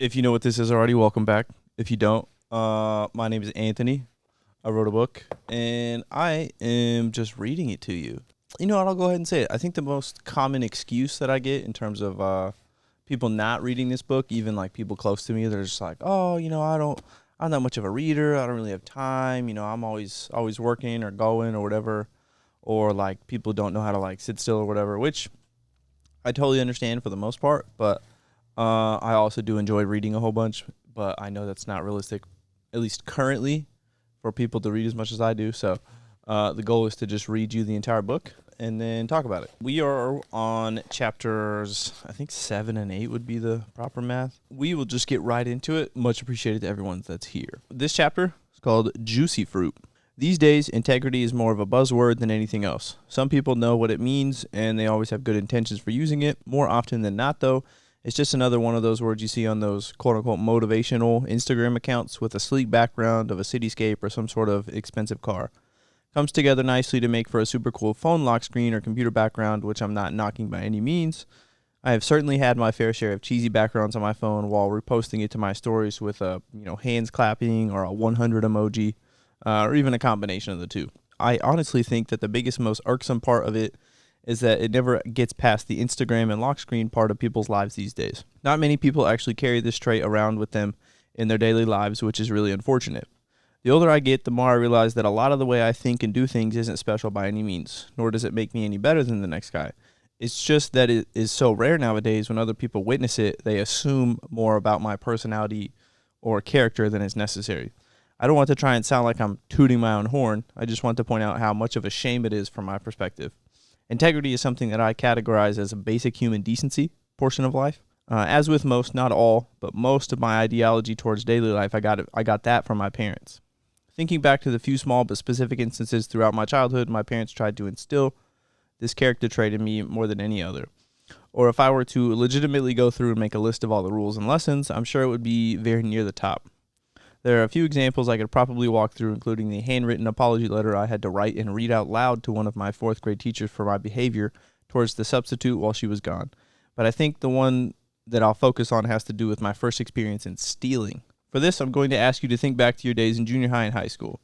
If you know what this is already, welcome back. If you don't, my name is Anthony. I wrote a book, and I am just reading it to you. You know what? I'll go ahead and say it. I think the most common excuse that I get in terms of people not reading this book, even like people close to me, they're just like, "Oh, I'm not much of a reader. I don't really have time. I'm always working or going or whatever." Or like people don't know how to like sit still or whatever, which I totally understand for the most part, but I also do enjoy reading a whole bunch, but I know that's not realistic, at least currently, for people to read as much as I do. So the goal is to just read you the entire book and then talk about it. We are on chapters, I think 7 and 8 would be the proper math. We will just get right into it. Much appreciated to everyone that's here. This chapter is called Juicy Fruit. These days, integrity is more of a buzzword than anything else. Some people know what it means, and they always have good intentions for using it. More often than not, though, it's just another one of those words you see on those quote-unquote motivational Instagram accounts with a sleek background of a cityscape or some sort of expensive car. Comes together nicely to make for a super cool phone lock screen or computer background, which I'm not knocking by any means. I have certainly had my fair share of cheesy backgrounds on my phone while reposting it to my stories with hands clapping or a 100 emoji. Or even a combination of the two. I honestly think that the biggest, most irksome part of it is that it never gets past the Instagram and lock screen part of people's lives these days. Not many people actually carry this trait around with them in their daily lives, which is really unfortunate. The older I get, the more I realize that a lot of the way I think and do things isn't special by any means, nor does it make me any better than the next guy. It's just that it is so rare nowadays when other people witness it, they assume more about my personality or character than is necessary. I don't want to try and sound like I'm tooting my own horn. I just want to point out how much of a shame it is from my perspective. Integrity is something that I categorize as a basic human decency portion of life. As with most, not all, but most of my ideology towards daily life, I got that from my parents. Thinking back to the few small but specific instances throughout my childhood, my parents tried to instill this character trait in me more than any other. Or if I were to legitimately go through and make a list of all the rules and lessons, I'm sure it would be very near the top. There are a few examples I could probably walk through, including the handwritten apology letter I had to write and read out loud to one of my 4th grade teachers for my behavior towards the substitute while she was gone. But I think the one that I'll focus on has to do with my first experience in stealing. For this, I'm going to ask you to think back to your days in junior high and high school.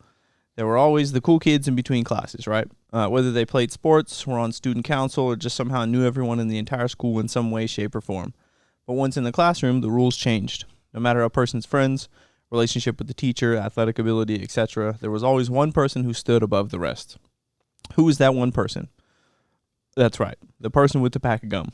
There were always the cool kids in between classes, right? Whether they played sports, were on student council, or just somehow knew everyone in the entire school in some way, shape, or form. But once in the classroom, the rules changed. No matter a person's friends, relationship with the teacher, athletic ability, etc., there was always one person who stood above the rest. Who was that one person? That's right, the person with the pack of gum.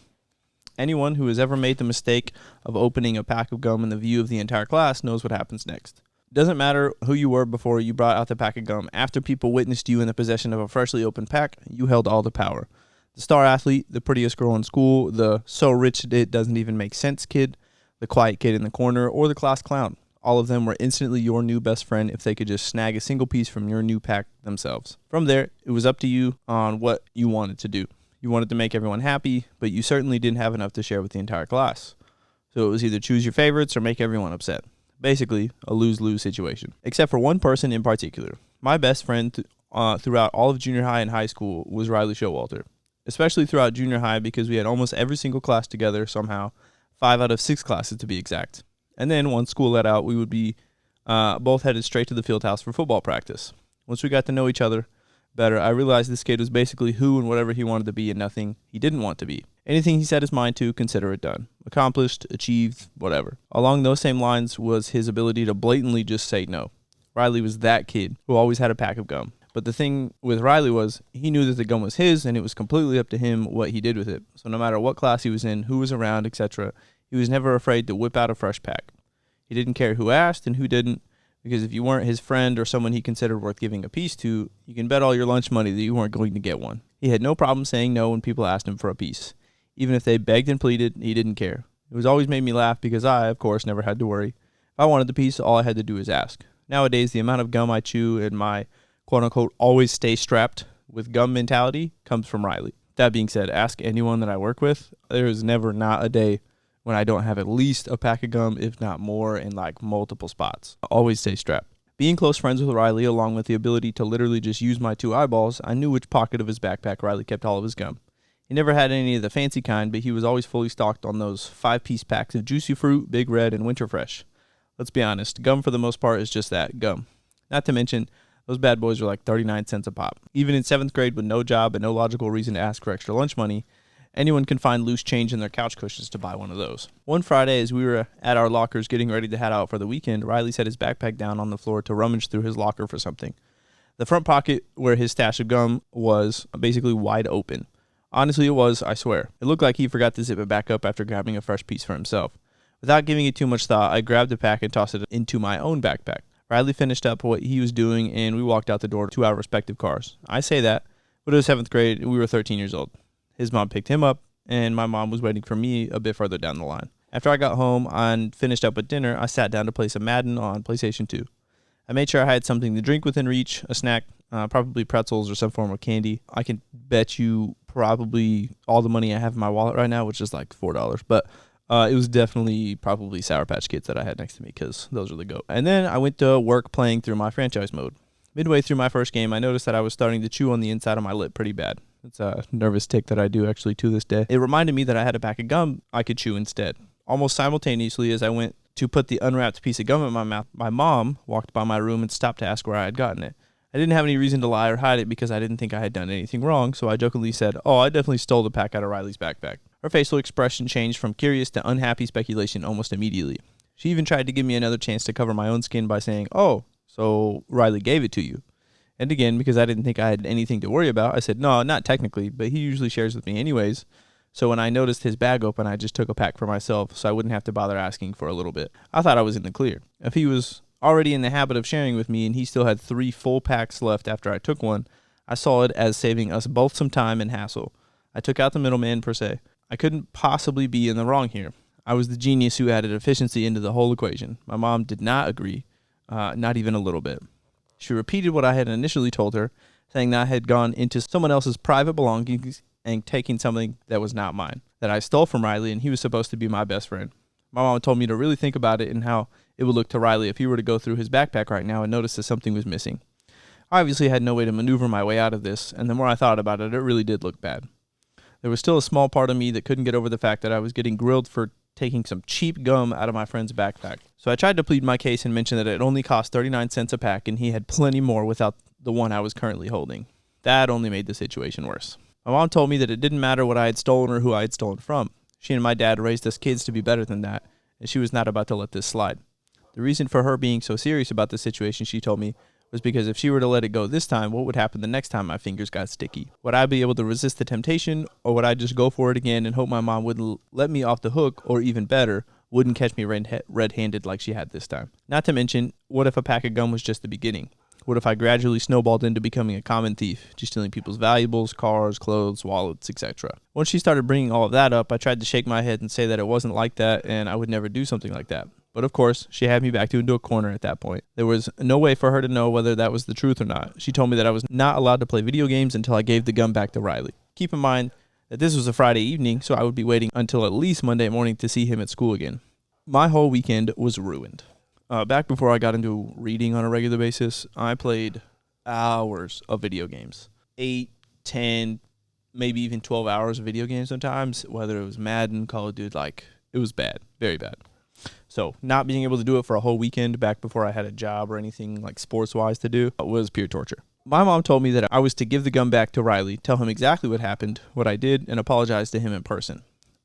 Anyone who has ever made the mistake of opening a pack of gum in the view of the entire class knows what happens next. It doesn't matter who you were before you brought out the pack of gum. After people witnessed you in the possession of a freshly opened pack, you held all the power. The star athlete, the prettiest girl in school, the so rich it doesn't even make sense kid, the quiet kid in the corner, or the class clown. All of them were instantly your new best friend if they could just snag a single piece from your new pack themselves. From there, it was up to you on what you wanted to do. You wanted to make everyone happy, but you certainly didn't have enough to share with the entire class. So it was either choose your favorites or make everyone upset. Basically, a lose-lose situation. Except for one person in particular. My best friend throughout all of junior high and high school was Riley Showalter. Especially throughout junior high because we had almost every single class together somehow, 5 out of 6 classes to be exact. And then once school let out, we would be both headed straight to the field house for football practice. Once we got to know each other better, I realized this kid was basically who and whatever he wanted to be and nothing he didn't want to be. Anything he set his mind to, consider it done. Accomplished, achieved, whatever. Along those same lines was his ability to blatantly just say no. Riley was that kid who always had a pack of gum. But the thing with Riley was he knew that the gum was his and it was completely up to him what he did with it. So no matter what class he was in, who was around, etc., he was never afraid to whip out a fresh pack. He didn't care who asked and who didn't, because if you weren't his friend or someone he considered worth giving a piece to, you can bet all your lunch money that you weren't going to get one. He had no problem saying no when people asked him for a piece. Even if they begged and pleaded, he didn't care. It was always made me laugh because I, of course, never had to worry. If I wanted the piece, all I had to do was ask. Nowadays, the amount of gum I chew and my quote-unquote always stay strapped with gum mentality comes from Riley. That being said, ask anyone that I work with, there is never not a day when I don't have at least a pack of gum, if not more, in like multiple spots. I always stay strapped. Being close friends with Riley, along with the ability to literally just use my 2 eyeballs, I knew which pocket of his backpack Riley kept all of his gum. He never had any of the fancy kind, but he was always fully stocked on those 5-piece packs of Juicy Fruit, Big Red, and Winter Fresh. Let's be honest, gum for the most part is just that, gum. Not to mention, those bad boys are like 39 cents a pop. Even in 7th grade with no job and no logical reason to ask for extra lunch money, anyone can find loose change in their couch cushions to buy one of those. One Friday, as we were at our lockers getting ready to head out for the weekend, Riley set his backpack down on the floor to rummage through his locker for something. The front pocket where his stash of gum was basically wide open. Honestly, it was, I swear. It looked like he forgot to zip it back up after grabbing a fresh piece for himself. Without giving it too much thought, I grabbed the pack and tossed it into my own backpack. Riley finished up what he was doing, and we walked out the door to our respective cars. I say that, but it was 7th grade, and we were 13 years old. His mom picked him up, and my mom was waiting for me a bit further down the line. After I got home and finished up with dinner, I sat down to play some Madden on PlayStation 2. I made sure I had something to drink within reach, a snack, probably pretzels or some form of candy. I can bet you probably all the money I have in my wallet right now, which is like $4, but it was definitely probably Sour Patch Kids that I had next to me because those are the GOAT. And then I went to work playing through my franchise mode. Midway through my first game, I noticed that I was starting to chew on the inside of my lip pretty bad. It's a nervous tic that I do actually to this day. It reminded me that I had a pack of gum I could chew instead. Almost simultaneously as I went to put the unwrapped piece of gum in my mouth, my mom walked by my room and stopped to ask where I had gotten it. I didn't have any reason to lie or hide it because I didn't think I had done anything wrong, so I jokingly said, "Oh, I definitely stole the pack out of Riley's backpack." Her facial expression changed from curious to unhappy speculation almost immediately. She even tried to give me another chance to cover my own skin by saying, "Oh, so Riley gave it to you." And again, because I didn't think I had anything to worry about, I said, "No, not technically, but he usually shares with me anyways." So when I noticed his bag open, I just took a pack for myself so I wouldn't have to bother asking for a little bit. I thought I was in the clear. If he was already in the habit of sharing with me and he still had 3 full packs left after I took one, I saw it as saving us both some time and hassle. I took out the middleman per se. I couldn't possibly be in the wrong here. I was the genius who added efficiency into the whole equation. My mom did not agree, not even a little bit. She repeated what I had initially told her, saying that I had gone into someone else's private belongings and taking something that was not mine, that I stole from Riley and he was supposed to be my best friend. My mom told me to really think about it and how it would look to Riley if he were to go through his backpack right now and notice that something was missing. I obviously had no way to maneuver my way out of this, and the more I thought about it, it really did look bad. There was still a small part of me that couldn't get over the fact that I was getting grilled for taking some cheap gum out of my friend's backpack. So I tried to plead my case and mention that it only cost 39 cents a pack and he had plenty more without the one I was currently holding. That only made the situation worse. My mom told me that it didn't matter what I had stolen or who I had stolen from. She and my dad raised us kids to be better than that, and she was not about to let this slide. The reason for her being so serious about the situation, she told me, was because if she were to let it go this time, what would happen the next time my fingers got sticky? Would I be able to resist the temptation, or would I just go for it again and hope my mom wouldn't let me off the hook, or even better, wouldn't catch me red-handed like she had this time? Not to mention, what if a pack of gum was just the beginning? What if I gradually snowballed into becoming a common thief, just stealing people's valuables, cars, clothes, wallets, etc.? Once she started bringing all of that up, I tried to shake my head and say that it wasn't like that and I would never do something like that. But of course, she had me backed into a corner at that point. There was no way for her to know whether that was the truth or not. She told me that I was not allowed to play video games until I gave the gun back to Riley. Keep in mind that this was a Friday evening, so I would be waiting until at least Monday morning to see him at school again. My whole weekend was ruined. Back before I got into reading on a regular basis, I played hours of video games. 8, 10, maybe even 12 hours of video games sometimes, whether it was Madden, Call of Duty, it was bad, very bad. So not being able to do it for a whole weekend back before I had a job or anything like sports-wise to do was pure torture. My mom told me that I was to give the gun back to Riley, tell him exactly what happened, what I did, and apologize to him in person.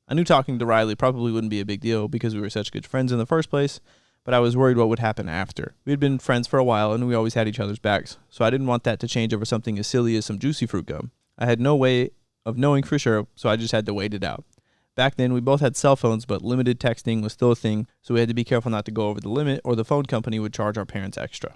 I knew talking to Riley probably wouldn't be a big deal because we were such good friends in the first place, but I was worried what would happen after. We had been friends for a while and we always had each other's backs, so I didn't want that to change over something as silly as some juicy fruit gum. I had no way of knowing for sure, so I just had to wait it out. Back then, we both had cell phones, but limited texting was still a thing, so we had to be careful not to go over the limit or the phone company would charge our parents extra.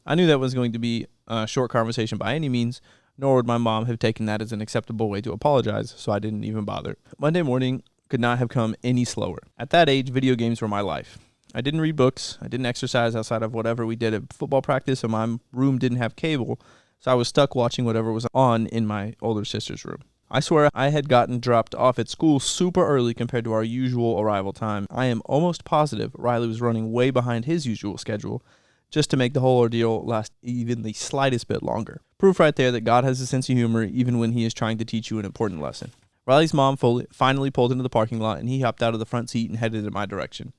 I knew that was going to be a short conversation by any means, nor would my mom have taken that as an acceptable way to apologize, so I didn't even bother. Monday morning could not have come any slower. At that age, video games were my life. I didn't read books, I didn't exercise outside of whatever we did at football practice, and my room didn't have cable, so I was stuck watching whatever was on in my older sister's room. I swear I had gotten dropped off at school super early compared to our usual arrival time. I am almost positive Riley was running way behind his usual schedule just to make the whole ordeal last even the slightest bit longer. Proof right there that God has a sense of humor even when he is trying to teach you an important lesson. Riley's mom finally pulled into the parking lot, and he hopped out of the front seat and headed in my direction.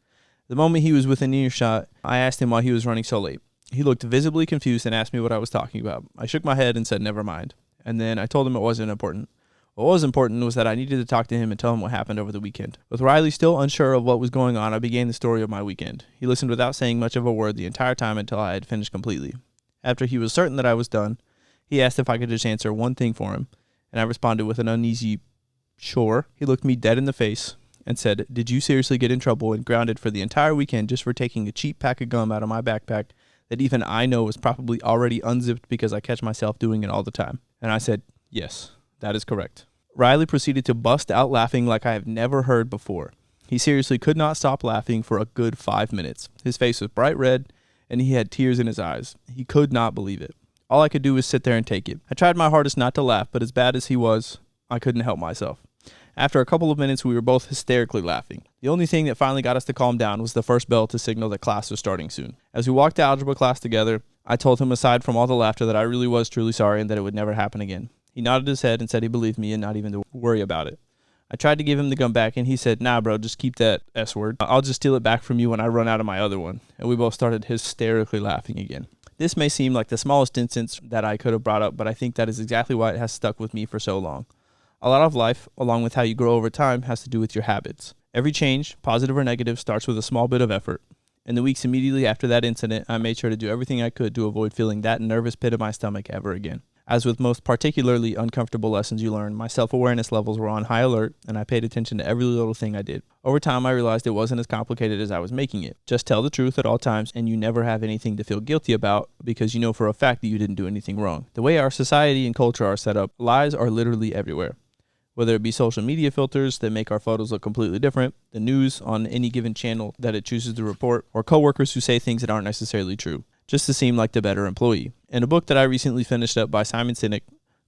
The moment he was within earshot, I asked him why he was running so late. He looked visibly confused and asked me what I was talking about. I shook my head and said, never mind. And then I told him it wasn't important. What was important was that I needed to talk to him and tell him what happened over the weekend. With Riley still unsure of what was going on, I began the story of my weekend. He listened without saying much of a word the entire time until I had finished completely. After he was certain that I was done, he asked if I could just answer one thing for him, and I responded with an uneasy, sure. He looked me dead in the face and said, did you seriously get in trouble and grounded for the entire weekend just for taking a cheap pack of gum out of my backpack that even I know was probably already unzipped because I catch myself doing it all the time? And I said, yes, that is correct. Riley proceeded to bust out laughing like I have never heard before. He seriously could not stop laughing for a good 5 minutes. His face was bright red, and he had tears in his eyes. He could not believe it. All I could do was sit there and take it. I tried my hardest not to laugh, but as bad as he was, I couldn't help myself. After a couple of minutes, we were both hysterically laughing. The only thing that finally got us to calm down was the first bell to signal that class was starting soon. As we walked to algebra class together, I told him aside from all the laughter that I really was truly sorry and that it would never happen again. He nodded his head and said he believed me and not even to worry about it. I tried to give him the gum back, and he said, nah, bro, just keep that S word. I'll just steal it back from you when I run out of my other one. And we both started hysterically laughing again. This may seem like the smallest instance that I could have brought up, but I think that is exactly why it has stuck with me for so long. A lot of life, along with how you grow over time, has to do with your habits. Every change, positive or negative, starts with a small bit of effort. In the weeks immediately after that incident, I made sure to do everything I could to avoid feeling that nervous pit in my stomach ever again. As with most particularly uncomfortable lessons you learn, my self-awareness levels were on high alert, and I paid attention to every little thing I did. Over time, I realized it wasn't as complicated as I was making it. Just tell the truth at all times, and you never have anything to feel guilty about because you know for a fact that you didn't do anything wrong. The way our society and culture are set up, lies are literally everywhere. Whether it be social media filters that make our photos look completely different, the news on any given channel that it chooses to report, or coworkers who say things that aren't necessarily true, just to seem like the better employee. In a book that I recently finished up by Simon Sinek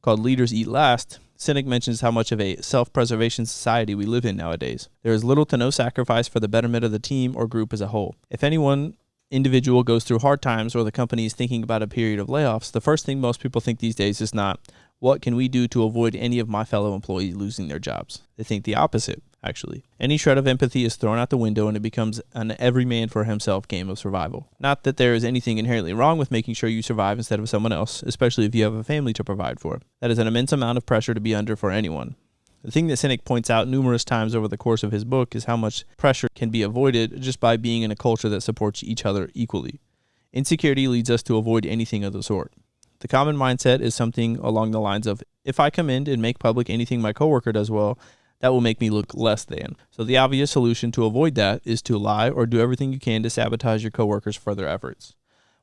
called Leaders Eat Last, Sinek mentions how much of a self-preservation society we live in nowadays. There is little to no sacrifice for the betterment of the team or group as a whole. If any one individual goes through hard times or the company is thinking about a period of layoffs, the first thing most people think these days is not, what can we do to avoid any of my fellow employees losing their jobs? They think the opposite, actually. Any shred of empathy is thrown out the window and it becomes an every man for himself game of survival. Not that there is anything inherently wrong with making sure you survive instead of someone else, especially if you have a family to provide for. That is an immense amount of pressure to be under for anyone. The thing that Sinek points out numerous times over the course of his book is how much pressure can be avoided just by being in a culture that supports each other equally. Insecurity leads us to avoid anything of the sort. The common mindset is something along the lines of, if I come in and make public anything my coworker does well, that will make me look less than. So the obvious solution to avoid that is to lie or do everything you can to sabotage your coworkers' further efforts.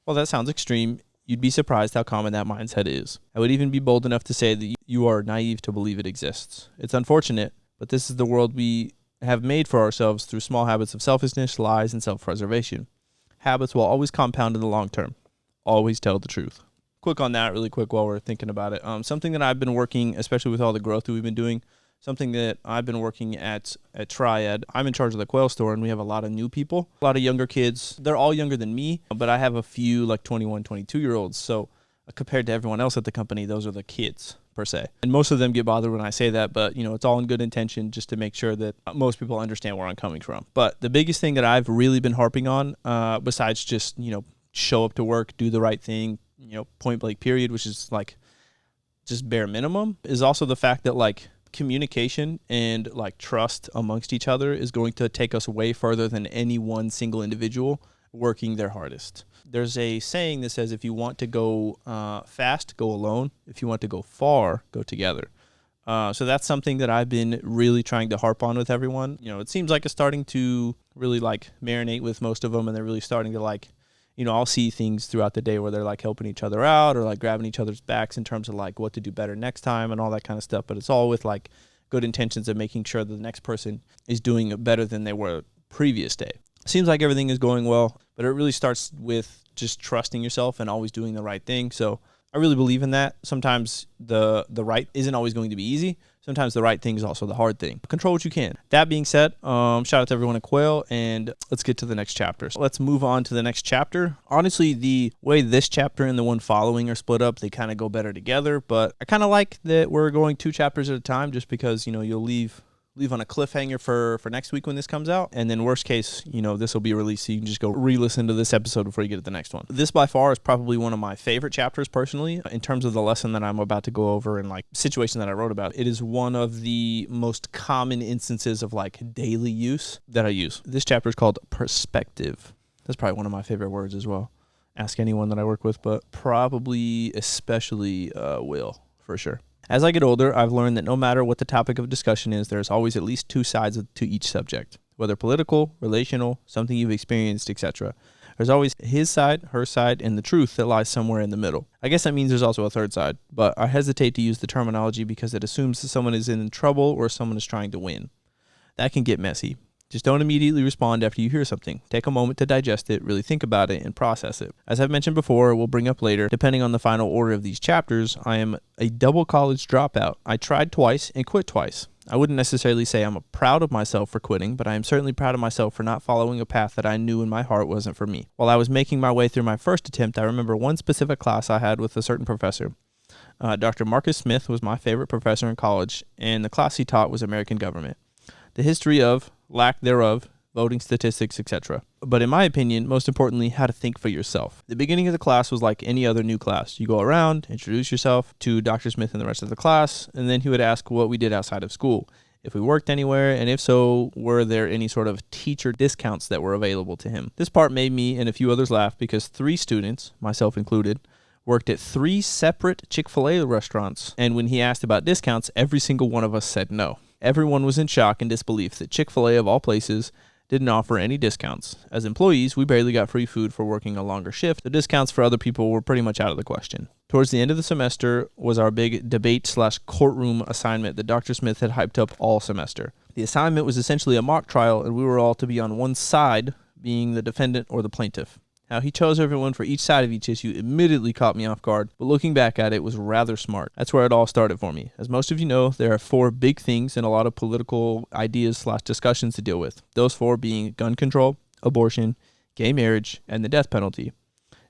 While that sounds extreme, you'd be surprised how common that mindset is. I would even be bold enough to say that you are naive to believe it exists. It's unfortunate, but this is the world we have made for ourselves through small habits of selfishness, lies, and self-preservation. Habits will always compound in the long term. Always tell the truth. Quick on that really quick while we're thinking about it. Something that I've been working, especially with all the growth that we've been doing, something that I've been working at Triad. I'm in charge of the quail store, and we have a lot of new people, a lot of younger kids. They're all younger than me, but I have a few like 21, 22-year-olds. So compared to everyone else at the company, those are the kids per se. And most of them get bothered when I say that, but it's all in good intention just to make sure that most people understand where I'm coming from. But the biggest thing that I've really been harping on, besides just, show up to work, do the right thing, point blank period, which is like just bare minimum, is also the fact that like communication and like trust amongst each other is going to take us way further than any one single individual working their hardest. There's a saying that says if you want to go fast, go alone. If you want to go far, go together. So that's something that I've been really trying to harp on with everyone. It seems like it's starting to really like marinate with most of them, and they're really starting to like, I'll see things throughout the day where they're like helping each other out or like grabbing each other's backs in terms of like what to do better next time and all that kind of stuff. But it's all with like good intentions of making sure that the next person is doing better than they were previous day. Seems like everything is going well, but it really starts with just trusting yourself and always doing the right thing. So I really believe in that. Sometimes the right isn't always going to be easy. sometimes the right thing is also the hard thing. Control what you can. That being said, shout out to everyone at Quail, and let's get to the next chapter. So let's move on to the next chapter. Honestly, the way this chapter and the one following are split up, they kind of go better together, but I kind of like that we're going 2 chapters at a time, just because, you'll leave on a cliffhanger for next week when this comes out. And then worst case, this will be released, so you can just go re-listen to this episode before you get to the next one. This by far is probably one of my favorite chapters personally, in terms of the lesson that I'm about to go over and situation that I wrote about. It is one of the most common instances of daily use that I use. This chapter is called perspective. That's probably one of my favorite words as well. Ask anyone that I work with, but probably especially Will, for sure. As I get older, I've learned that no matter what the topic of discussion is, there's always at least 2 sides to each subject, whether political, relational, something you've experienced, etc. There's always his side, her side, and the truth that lies somewhere in the middle. I guess that means there's also a third side, but I hesitate to use the terminology because it assumes that someone is in trouble or someone is trying to win. That can get messy. Just don't immediately respond after you hear something. Take a moment to digest it, really think about it, and process it. As I've mentioned before, we'll bring up later, depending on the final order of these chapters, I am a double college dropout. I tried twice and quit twice. I wouldn't necessarily say I'm proud of myself for quitting, but I am certainly proud of myself for not following a path that I knew in my heart wasn't for me. While I was making my way through my first attempt, I remember one specific class I had with a certain professor. Dr. Marcus Smith was my favorite professor in college, and the class he taught was American government. The history of, lack thereof, voting statistics, etc. But in my opinion, most importantly, how to think for yourself. The beginning of the class was like any other new class. You go around, introduce yourself to Dr. Smith and the rest of the class, and then he would ask what we did outside of school, if we worked anywhere, and if so, were there any sort of teacher discounts that were available to him. This part made me and a few others laugh because 3 students, myself included, worked at 3 separate Chick-fil-A restaurants, and when he asked about discounts, every single one of us said no. Everyone was in shock and disbelief that Chick-fil-A, of all places, didn't offer any discounts. As employees, we barely got free food for working a longer shift. The discounts for other people were pretty much out of the question. Towards the end of the semester was our big debate/courtroom assignment that Dr. Smith had hyped up all semester. The assignment was essentially a mock trial, and we were all to be on one side, being the defendant or the plaintiff. How he chose everyone for each side of each issue admittedly caught me off guard, but looking back at it was rather smart. That's where it all started for me. As most of you know, there are 4 big things and a lot of political ideas/discussions to deal with. Those 4 being gun control, abortion, gay marriage, and the death penalty.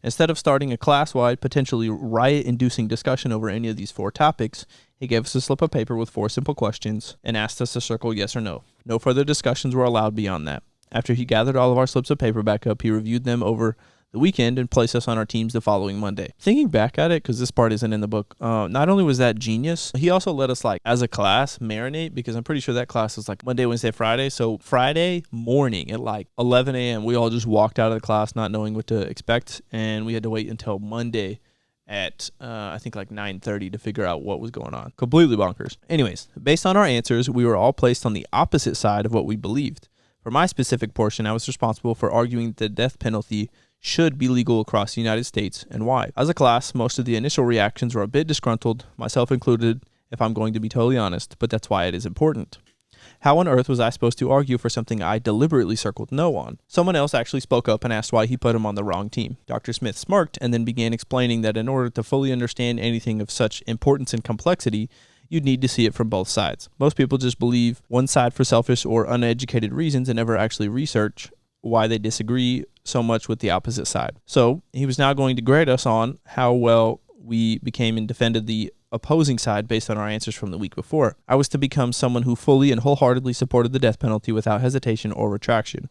Instead of starting a class-wide, potentially riot-inducing discussion over any of these 4 topics, he gave us a slip of paper with 4 simple questions and asked us to circle yes or no. No further discussions were allowed beyond that. After he gathered all of our slips of paper back up, he reviewed them over the weekend and placed us on our teams the following Monday. Thinking back at it, because this part isn't in the book, not only was that genius, he also let us, as a class, marinate, because I'm pretty sure that class was Monday, Wednesday, Friday. So Friday morning at 11 a.m., we all just walked out of the class not knowing what to expect, and we had to wait until Monday at, I think 9:30 to figure out what was going on. Completely bonkers. Anyways, based on our answers, we were all placed on the opposite side of what we believed. For my specific portion, I was responsible for arguing that the death penalty should be legal across the United States and why. As a class, most of the initial reactions were a bit disgruntled, myself included, if I'm going to be totally honest, but that's why it is important. How on earth was I supposed to argue for something I deliberately circled no on? Someone else actually spoke up and asked why he put him on the wrong team. Dr. Smith smirked and then began explaining that in order to fully understand anything of such importance and complexity, you'd need to see it from both sides. Most people just believe one side for selfish or uneducated reasons and never actually research why they disagree so much with the opposite side. So he was now going to grade us on how well we became and defended the opposing side based on our answers from the week before. I was to become someone who fully and wholeheartedly supported the death penalty without hesitation or retraction.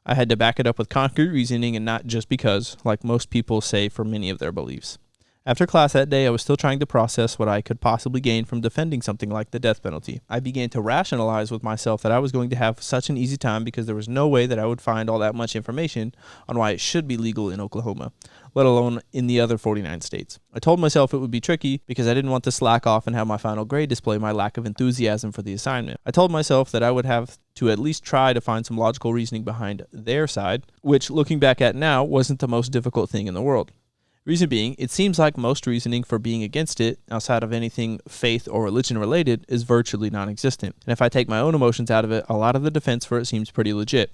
I had to back it up with concrete reasoning and not just because, like most people say for many of their beliefs. After class that day, I was still trying to process what I could possibly gain from defending something like the death penalty. I began to rationalize with myself that I was going to have such an easy time because there was no way that I would find all that much information on why it should be legal in Oklahoma, let alone in the other 49 states. I told myself it would be tricky because I didn't want to slack off and have my final grade display my lack of enthusiasm for the assignment. I told myself that I would have to at least try to find some logical reasoning behind their side, which, looking back at now, wasn't the most difficult thing in the world. Reason being, it seems like most reasoning for being against it, outside of anything faith or religion related, is virtually non-existent. And if I take my own emotions out of it, a lot of the defense for it seems pretty legit.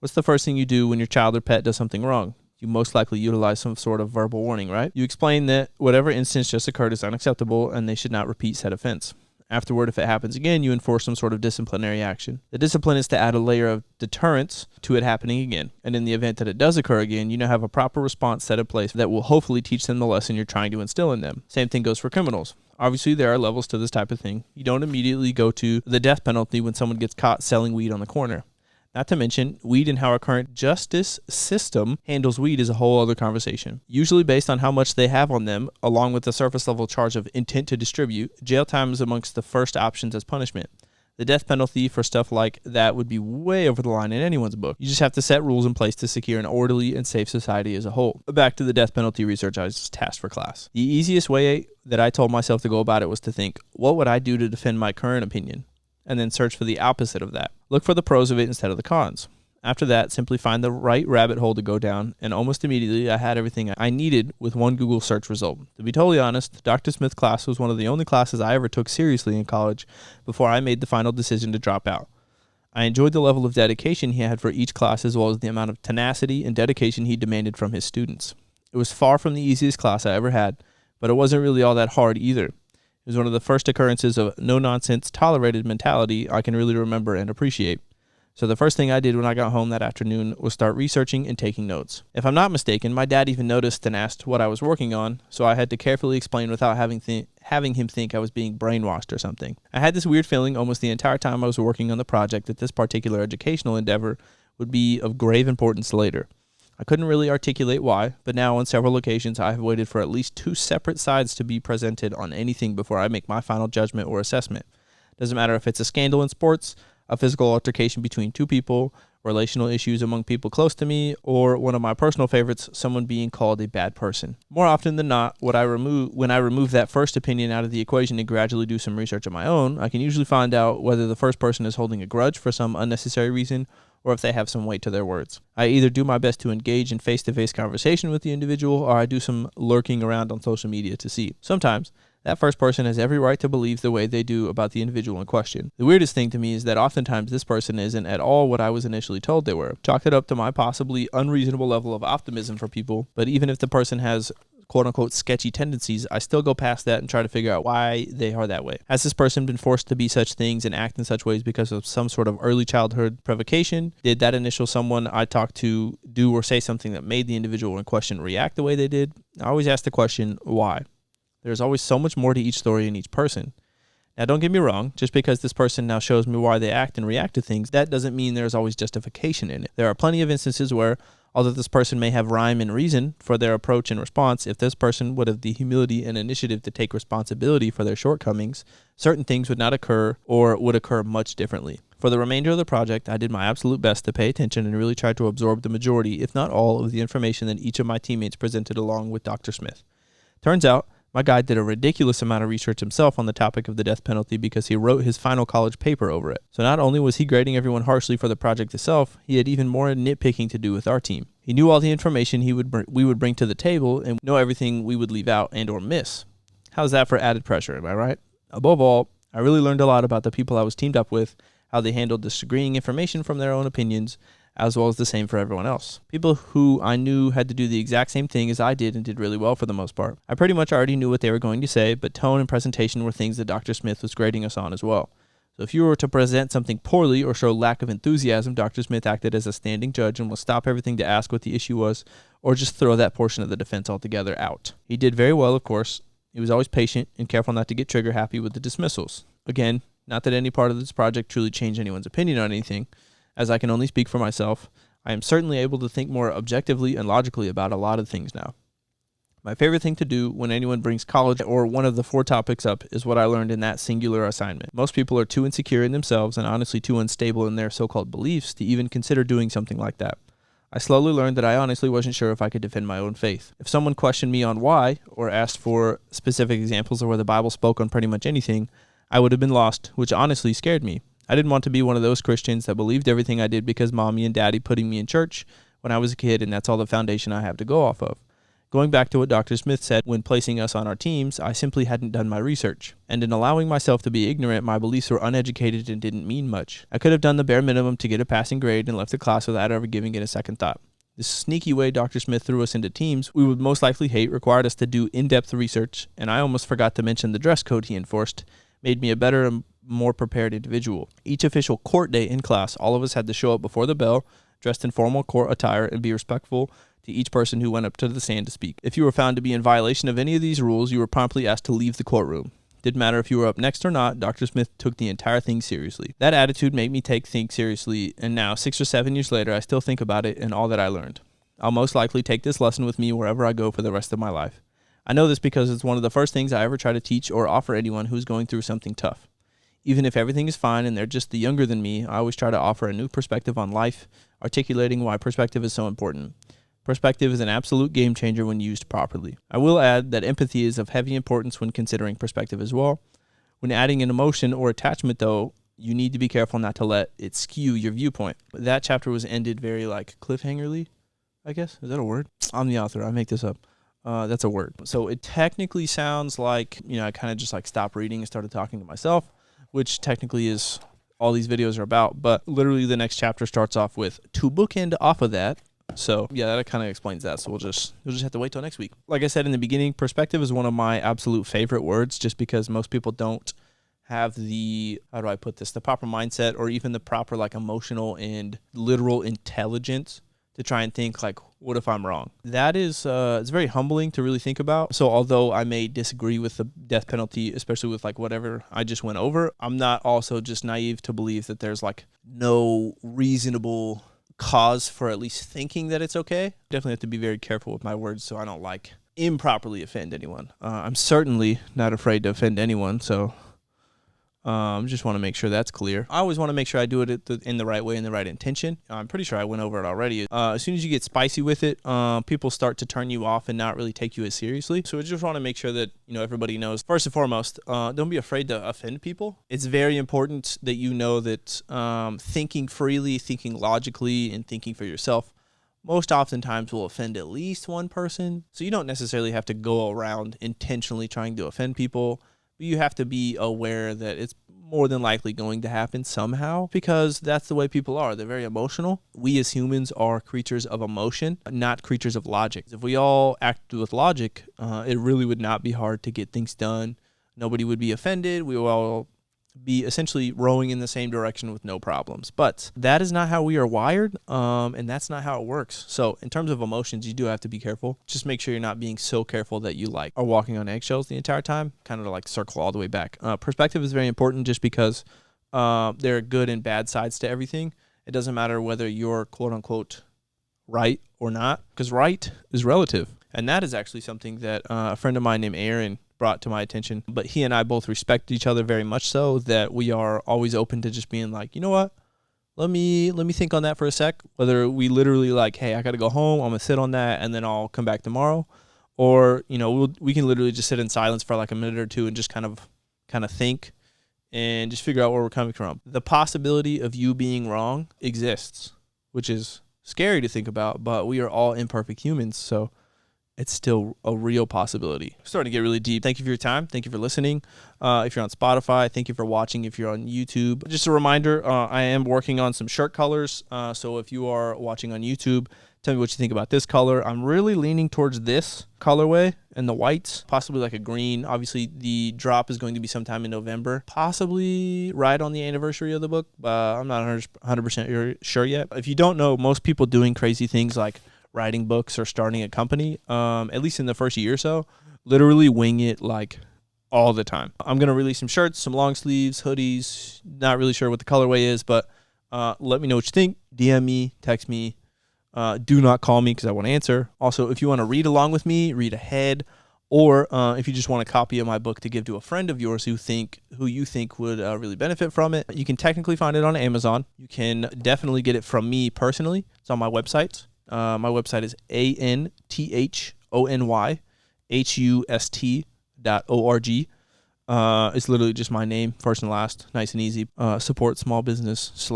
What's the first thing you do when your child or pet does something wrong? You most likely utilize some sort of verbal warning, right? You explain that whatever instance just occurred is unacceptable and they should not repeat said offense. Afterward, if it happens again, you enforce some sort of disciplinary action. The discipline is to add a layer of deterrence to it happening again. And in the event that it does occur again, you now have a proper response set in place that will hopefully teach them the lesson you're trying to instill in them. Same thing goes for criminals. Obviously, there are levels to this type of thing. You don't immediately go to the death penalty when someone gets caught selling weed on the corner. Not to mention, weed and how our current justice system handles weed is a whole other conversation. Usually based on how much they have on them, along with the surface level charge of intent to distribute, jail time is amongst the first options as punishment. The death penalty for stuff like that would be way over the line in anyone's book. You just have to set rules in place to secure an orderly and safe society as a whole. Back to the death penalty research I was tasked for class. The easiest way that I told myself to go about it was to think, what would I do to defend my current opinion? And then search for the opposite of that. Look for the pros of it instead of the cons. After that, simply find the right rabbit hole to go down, and almost immediately I had everything I needed with one Google search result. To be totally honest, Dr. Smith class was one of the only classes I ever took seriously in college before I made the final decision to drop out. I enjoyed the level of dedication he had for each class as well as the amount of tenacity and dedication he demanded from his students. It was far from the easiest class I ever had, but it wasn't really all that hard either. It was one of the first occurrences of no-nonsense, tolerated mentality I can really remember and appreciate. So the first thing I did when I got home that afternoon was start researching and taking notes. If I'm not mistaken, my dad even noticed and asked what I was working on, so I had to carefully explain without having him think I was being brainwashed or something. I had this weird feeling almost the entire time I was working on the project that this particular educational endeavor would be of grave importance later. I couldn't really articulate why, but now on several occasions I have waited for at least 2 separate sides to be presented on anything before I make my final judgment or assessment. Doesn't matter if it's a scandal in sports, a physical altercation between 2 people, relational issues among people close to me, or one of my personal favorites, someone being called a bad person. More often than not, when I remove that first opinion out of the equation and gradually do some research of my own, I can usually find out whether the first person is holding a grudge for some unnecessary reason or if they have some weight to their words. I either do my best to engage in face-to-face conversation with the individual or I do some lurking around on social media to see. Sometimes, that first person has every right to believe the way they do about the individual in question. The weirdest thing to me is that oftentimes this person isn't at all what I was initially told they were. Chalk it up to my possibly unreasonable level of optimism for people, but even if the person has quote-unquote sketchy tendencies, I still go past that and try to figure out why they are that way. Has this person been forced to be such things and act in such ways because of some sort of early childhood provocation? Did that initial someone I talked to do or say something that made the individual in question react the way they did? I always ask the question, why? There's always so much more to each story in each person. Now, don't get me wrong, just because this person now shows me why they act and react to things, that doesn't mean there's always justification in it. There are plenty of instances where, although this person may have rhyme and reason for their approach and response, if this person would have the humility and initiative to take responsibility for their shortcomings, certain things would not occur or would occur much differently. For the remainder of the project, I did my absolute best to pay attention and really try to absorb the majority, if not all, of the information that each of my teammates presented along with Dr. Smith. Turns out, my guy did a ridiculous amount of research himself on the topic of the death penalty because he wrote his final college paper over it. So not only was he grading everyone harshly for the project itself, he had even more nitpicking to do with our team. He knew all the information we would bring to the table and know everything we would leave out and or miss. How's that for added pressure, am I right? Above all, I really learned a lot about the people I was teamed up with, how they handled disagreeing information from their own opinions, as well as the same for everyone else. People who I knew had to do the exact same thing as I did and did really well for the most part. I pretty much already knew what they were going to say, but tone and presentation were things that Dr. Smith was grading us on as well. So if you were to present something poorly or show lack of enthusiasm, Dr. Smith acted as a standing judge and will stop everything to ask what the issue was or just throw that portion of the defense altogether out. He did very well, of course. He was always patient and careful not to get trigger happy with the dismissals. Again, not that any part of this project truly changed anyone's opinion on anything, as I can only speak for myself. I am certainly able to think more objectively and logically about a lot of things now. My favorite thing to do when anyone brings college or one of the 4 topics up is what I learned in that singular assignment. Most people are too insecure in themselves and honestly too unstable in their so-called beliefs to even consider doing something like that. I slowly learned that I honestly wasn't sure if I could defend my own faith. If someone questioned me on why or asked for specific examples of where the Bible spoke on pretty much anything, I would have been lost, which honestly scared me. I didn't want to be one of those Christians that believed everything I did because mommy and daddy putting me in church when I was a kid, and that's all the foundation I have to go off of. Going back to what Dr. Smith said when placing us on our teams, I simply hadn't done my research. And in allowing myself to be ignorant, my beliefs were uneducated and didn't mean much. I could have done the bare minimum to get a passing grade and left the class without ever giving it a second thought. The sneaky way Dr. Smith threw us into teams we would most likely hate required us to do in-depth research, and I almost forgot to mention the dress code he enforced, made me a better and more prepared individual. Each official court day in class, all of us had to show up before the bell, dressed in formal court attire, and be respectful to each person who went up to the stand to speak. If you were found to be in violation of any of these rules, you were promptly asked to leave the courtroom. Didn't matter if you were up next or not, Dr. Smith took the entire thing seriously. That attitude made me take things seriously, and now, 6 or 7 years later, I still think about it and all that I learned. I'll most likely take this lesson with me wherever I go for the rest of my life. I know this because it's one of the first things I ever try to teach or offer anyone who's going through something tough. Even if everything is fine and they're just the younger than me, I always try to offer a new perspective on life, articulating why perspective is so important. Perspective is an absolute game changer when used properly. I will add that empathy is of heavy importance when considering perspective as well. When adding an emotion or attachment, though, you need to be careful not to let it skew your viewpoint. That chapter was ended very cliffhangerly, I guess. Is that a word? I'm the author. I make this up. That's a word. So it technically sounds like, I kind of just stopped reading and started talking to myself, which technically is all these videos are about. But literally the next chapter starts off with to bookend off of that. So yeah, that kind of explains that. So you'll just have to wait till next week. Like I said in the beginning, perspective is one of my absolute favorite words, just because most people don't have the, how do I put this, the proper mindset or even the proper emotional and literal intelligence to try and think what if I'm wrong? That is, it's very humbling to really think about. So although I may disagree with the death penalty, especially with whatever I just went over, I'm not also just naive to believe that there's no reasonable cause for at least thinking that it's okay. Definitely have to be very careful with my words so I don't improperly offend anyone. I'm certainly not afraid to offend anyone, so just want to make sure that's clear. I always want to make sure I do it in the right way, in the right intention. I'm pretty sure I went over it already. As soon as you get spicy with it, people start to turn you off and not really take you as seriously. So I just want to make sure that everybody knows. First and foremost, don't be afraid to offend people. It's very important that you know that thinking freely, thinking logically, and thinking for yourself most oftentimes will offend at least one person. So you don't necessarily have to go around intentionally trying to offend people. You have to be aware that it's more than likely going to happen somehow, because that's the way people are. They're very emotional. We as humans are creatures of emotion, not creatures of logic. If we all acted with logic, it really would not be hard to get things done. Nobody would be offended. We will all be essentially rowing in the same direction with no problems. But that is not how we are wired, and that's not how it works. So in terms of emotions, you do have to be careful. Just make sure you're not being so careful that you are walking on eggshells the entire time, kind of to circle all the way back. Perspective is very important just because there are good and bad sides to everything. It doesn't matter whether you're quote unquote right or not, because right is relative. And that is actually something that a friend of mine named Aaron brought to my attention. But he and I both respect each other very much, so that we are always open to just being you know what? Let me think on that for a sec. Whether we literally hey, I got to go home, I'm going to sit on that, and then I'll come back tomorrow. Or, we can literally just sit in silence for a minute or two and just kind of think and just figure out where we're coming from. The possibility of you being wrong exists, which is scary to think about, but we are all imperfect humans, so it's still a real possibility. Starting to get really deep. Thank you for your time. Thank you for listening. If you're on Spotify, thank you for watching. If you're on YouTube, just a reminder, I am working on some shirt colors. So if you are watching on YouTube, tell me what you think about this color. I'm really leaning towards this colorway and the whites, possibly a green. Obviously, the drop is going to be sometime in November, possibly right on the anniversary of the book, but I'm not 100% sure yet. If you don't know, most people doing crazy things like writing books or starting a company, at least in the first year or so, literally wing it all the time. I'm going to release some shirts, some long sleeves, hoodies, not really sure what the colorway is, but let me know what you think. DM me, text me. Do not call me because I won't answer. Also, if you want to read along with me, read ahead, or if you just want a copy of my book to give to a friend of yours who you think would really benefit from it, you can technically find it on Amazon. You can definitely get it from me personally. It's on my website. My website is anthonyhust.org. It's literally just my name, first and last, nice and easy. Support small business /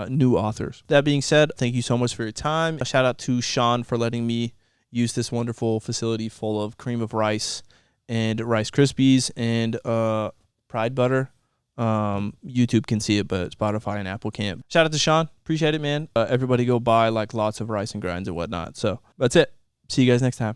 new authors. That being said, thank you so much for your time. A shout out to Sean for letting me use this wonderful facility full of cream of rice and Rice Krispies and Pride butter. YouTube can see it, but Spotify and Apple can't. Shout out to Sean. Appreciate it, man. Everybody go buy lots of rice and grinds and whatnot. So that's it. See you guys next time.